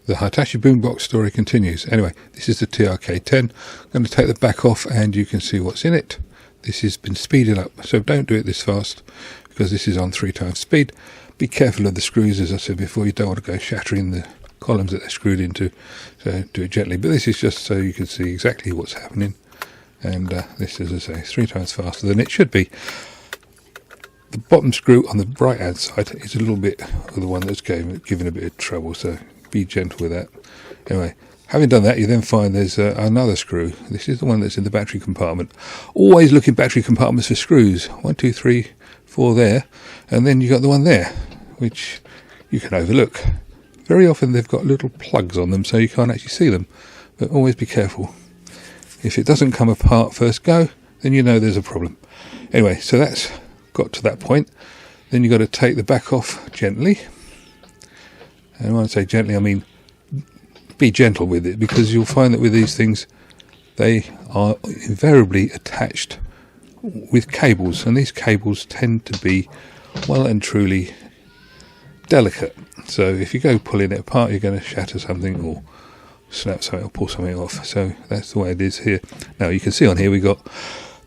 The Hitachi BoomBox story continues. Anyway, this is the TRK10. I'm going to take the back off and you can see what's in it. This has been speeded up, so don't do it this fast because this is on 3 times speed. Be careful of the screws, as I said before. You don't want to go shattering the columns that they're screwed into, so do it gently. But this is just so you can see exactly what's happening. And this is, as I say, 3 times faster than it should be. The bottom screw on the right hand side is a little bit of the one that's given a bit of trouble, so be gentle with that. Anyway, having done that, you then find there's another screw. This is the one that's in the battery compartment. Always look in battery compartments for screws. 1, 2, 3, 4 there, and then you got the one there, which you can overlook. Very often they've got little plugs on them, so you can't actually see them. But always be careful. If it doesn't come apart first go, then you know there's a problem. Anyway, so that's got to that point. Then you've got to take the back off gently. And when I say gently, I mean be gentle with it, because you'll find that with these things, they are invariably attached with cables, and these cables tend to be well and truly delicate. So if you go pulling it apart, you're going to shatter something or snap something or pull something off. So that's the way it is here. Now you can see on here we got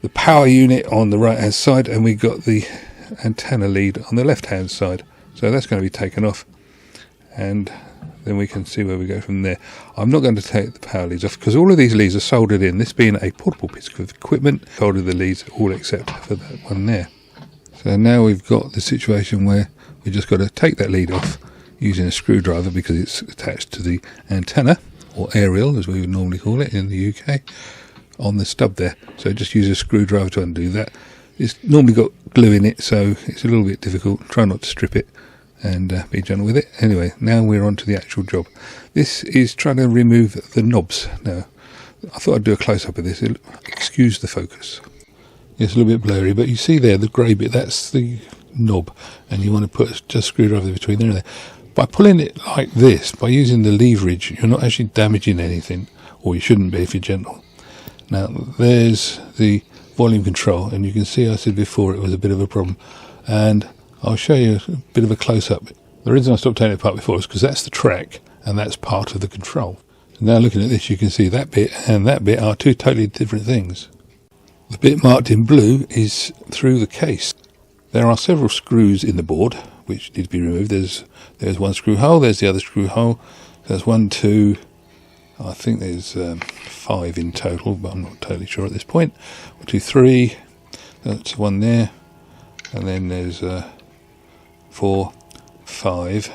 the power unit on the right hand side, and we got the antenna lead on the left hand side. So that's going to be taken off, and then we can see where we go from there. I'm not going to take the power leads off because all of these leads are soldered in. This being a portable piece of equipment, soldered the leads all except for that one there. So now we've got the situation where we just got to take that lead off using a screwdriver because it's attached to the antenna, or aerial as we would normally call it in the UK, on the stub there. So just use a screwdriver to undo that. It's normally got glue in it, so it's a little bit difficult. Try not to strip it and be gentle with it. Anyway, now we're on to the actual job. This is trying to remove the knobs. Now, I thought I'd do a close-up of this. Excuse the focus. It's a little bit blurry, but you see there, the grey bit, that's the knob, and you want to put just a screwdriver between there and there. By pulling it like this, by using the leverage, you're not actually damaging anything, or you shouldn't be if you're gentle. Now, there's the volume control, and you can see I said before it was a bit of a problem, and I'll show you a bit of a close-up. The reason I stopped taking it apart before is because that's the track, and that's part of the control. So now looking at this, you can see that bit and that bit are 2 totally different things. The bit marked in blue is through the case. There are several screws in the board which need to be removed. There's one screw hole, there's the other screw hole. There's 1, 2, I think there's 5 in total, but I'm not totally sure at this point. 1, 2, 3, that's one there, and then there's 4, 5,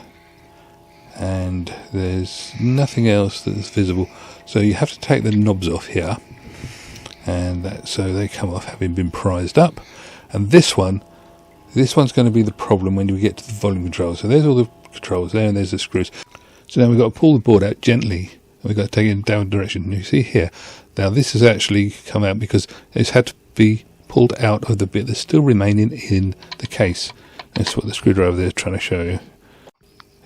and there's nothing else that's visible. So you have to take the knobs off here, and so they come off having been prized up. And this one's going to be the problem when you get to the volume control. So there's all the controls there, and there's the screws. So now we've got to pull the board out gently, and we've got to take it in down direction. And you see here, now this has actually come out because it's had to be pulled out of the bit that's still remaining in the case. That's what the screwdriver there is trying to show you.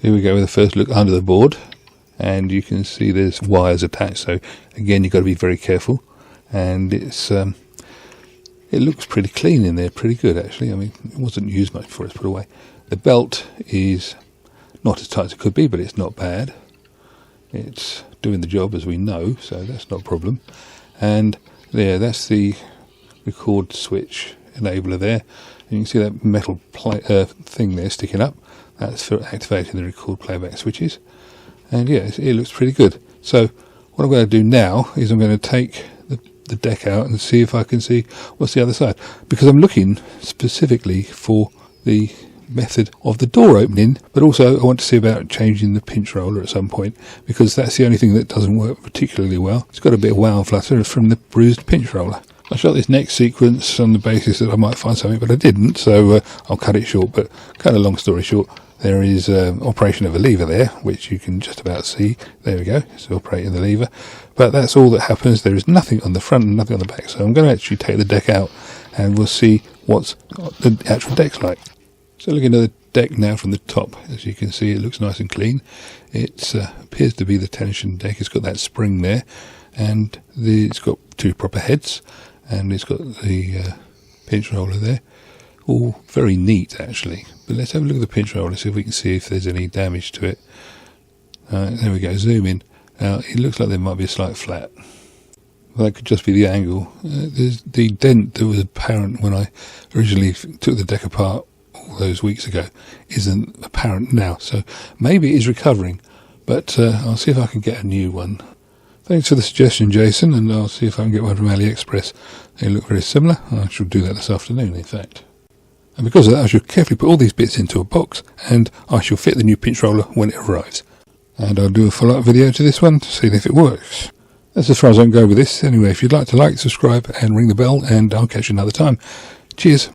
Here we go with the first look under the board, and you can see there's wires attached. So again, you've got to be very careful. And it's it looks pretty clean in there, pretty good actually. I mean, it wasn't used much before it's put away. The belt is not as tight as it could be, but it's not bad. It's doing the job, as we know, so that's not a problem. And there, that's the record switch enabler there. And you can see that metal thing there sticking up. That's for activating the record playback switches. And yeah, it looks pretty good. So what I'm going to do now is I'm going to take the deck out and see if I can see what's the other side, because I'm looking specifically for the method of the door opening, but also I want to see about changing the pinch roller at some point, because that's the only thing that doesn't work particularly well. It's got a bit of wow flutter from the bruised pinch roller. I shot this next sequence on the basis that I might find something, but I didn't, so I'll cut it short. But kind of long story short, there is operation of a lever there, which you can just about see. There we go, it's operating the lever. But that's all that happens. There is nothing on the front and nothing on the back. So I'm going to actually take the deck out, and we'll see what the actual deck's like. So looking at the deck now from the top, as you can see, it looks nice and clean. It appears to be the tension deck. It's got that spring there, and it's got 2 proper heads, and it's got the pinch roller there. All very neat actually. But let's have a look at the pinch roller, see if we can see if there's any damage to it. There we go, zoom in. Now it looks like there might be a slight flat. Well, that could just be the angle. There's the dent that was apparent when I originally took the deck apart all those weeks ago isn't apparent now, so maybe it is recovering, but I'll see if I can get a new one. Thanks for the suggestion, Jason, and I'll see if I can get one from AliExpress. They look very similar. I shall do that this afternoon, in fact. And because of that, I shall carefully put all these bits into a box, and I shall fit the new pinch roller when it arrives. And I'll do a follow-up video to this one to see if it works. That's as far as I can go with this. Anyway, if you'd like to like, subscribe, and ring the bell, and I'll catch you another time. Cheers.